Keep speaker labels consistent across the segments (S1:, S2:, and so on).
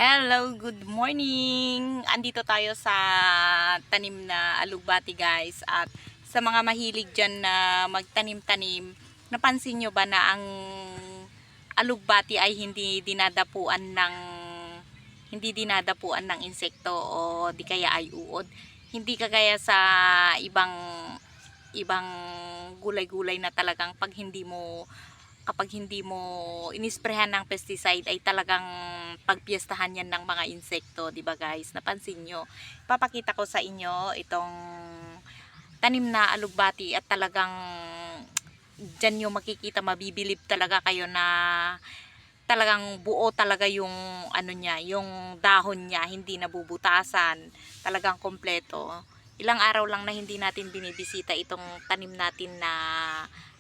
S1: Hello, good morning! Andito tayo sa tanim na alugbati guys. At sa mga mahilig dyan na magtanim-tanim, napansin nyo ba na ang alugbati ay hindi dinadapuan ng insekto o di kaya ay uod. Hindi kagaya sa ibang gulay-gulay na talagang kapag hindi mo inisprehan ng pesticide ay talagang pagpiestahan yan ng mga insekto, 'di ba guys? Napansin nyo? Ipapakita ko sa inyo itong tanim na alugbati at talagang diyan nyo makikita, mabibilib talaga kayo na talagang buo talaga yung ano niya, yung dahon niya, hindi nabubutasan, talagang kompleto. Ilang araw lang na hindi natin binibisita itong tanim natin na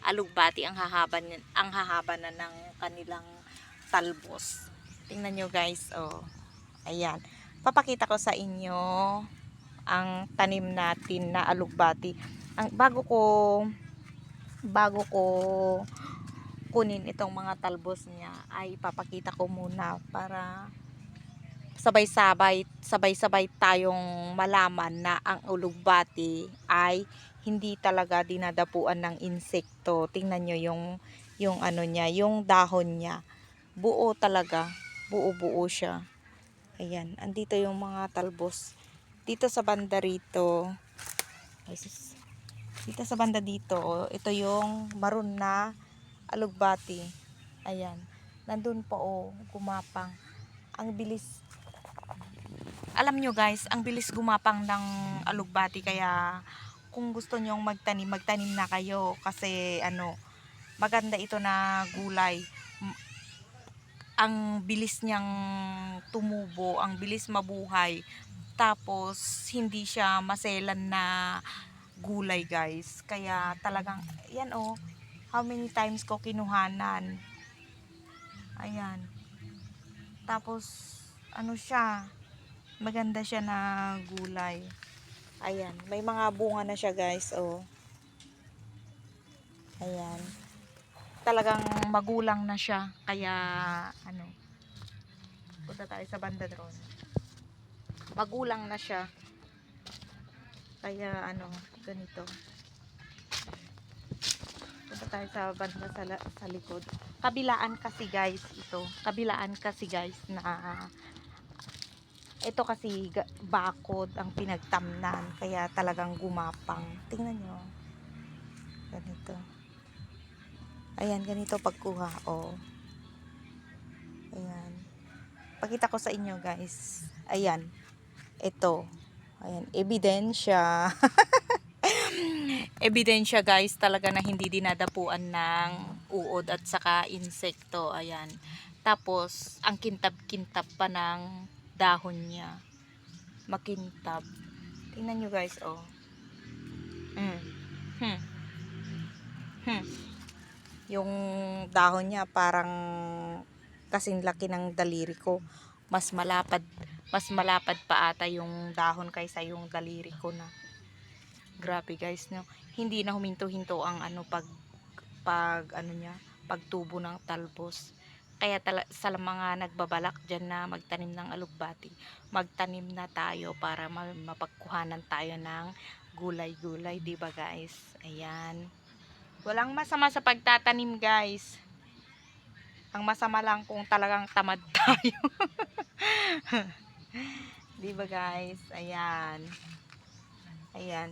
S1: alugbati, ang hahaba na ng kanilang talbos. Tingnan nyo guys, oh. Ayan. Papakita ko sa inyo ang tanim natin na alugbati. Bago ko kunin itong mga talbos niya, ay papakita ko muna para sabay-sabay tayong malaman na ang alugbati ay hindi talaga dinadapuan ng insekto. Tingnan nyo yung ano niya, yung dahon niya. Buo talaga, buo-buo siya. Ayan, andito yung mga talbos. Dito sa banda rito, dito sa banda dito, oh, ito yung maroon na alugbati. Ayan, nandun pa oh, gumapang. Ang bilis. Alam nyo guys, ang bilis gumapang ng alugbati, kaya kung gusto nyong magtanim na kayo kasi ano, maganda ito na gulay. Ang bilis niyang tumubo, ang bilis mabuhay. Tapos hindi siya maselan na gulay guys. Kaya talagang yan oh, how many times ko kinuhanan. Ayan. Tapos ano siya, maganda siya na gulay. Ayan, may mga bunga na siya guys, oh. Ayan. Talagang magulang na siya, kaya ano, punta tayo sa banda doon. Magulang na siya. Kaya ano, ganito. Punta tayo sa banda sa likod. Kabilaan kasi guys ito. Kabilaan kasi guys na ito kasi bakod ang pinagtamnan, kaya talagang gumapang. Tingnan nyo. Ganito. Ayan, ganito pagkuha. Oh. Ayan. Pakita ko sa inyo guys. Ayan. Ito. Ayan. Ebidensya. Ebidensya guys talaga na hindi dinadapuan ng uod at saka insekto. Ayan. Tapos, ang kintab-kintab pa ng dahon niya. Makintab. Tingnan nyo guys, oh. Yung dahon niya parang kasing laki ng daliri ko. Mas malapad pa ata yung dahon kaysa yung daliri ko na. Grabe guys, no. Hindi na huminto-hinto ang ano pag ano niya, pagtubo ng talbos. Kaya sa mga nagbabalak diyan na magtanim ng alugbati, magtanim na tayo para mapagkuhanan tayo ng gulay-gulay, 'di ba guys? Ayan. Walang masama sa pagtatanim guys. Ang masama lang kung talagang tamad tayo. 'Di ba guys? Ayan. Ayan.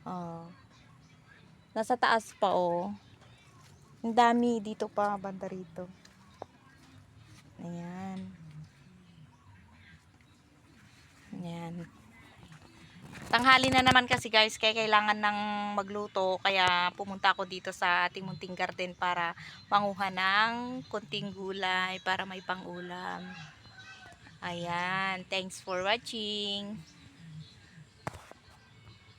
S1: Oh. Nasa taas pa oh. Ang dami dito pa banda rito. Ayan. Ayan. Tanghali na naman kasi guys, kaya kailangan ng magluto, kaya pumunta ako dito sa ating munting garden para manguha ng konting gulay para may pang-ulam. Ayan, thanks for watching.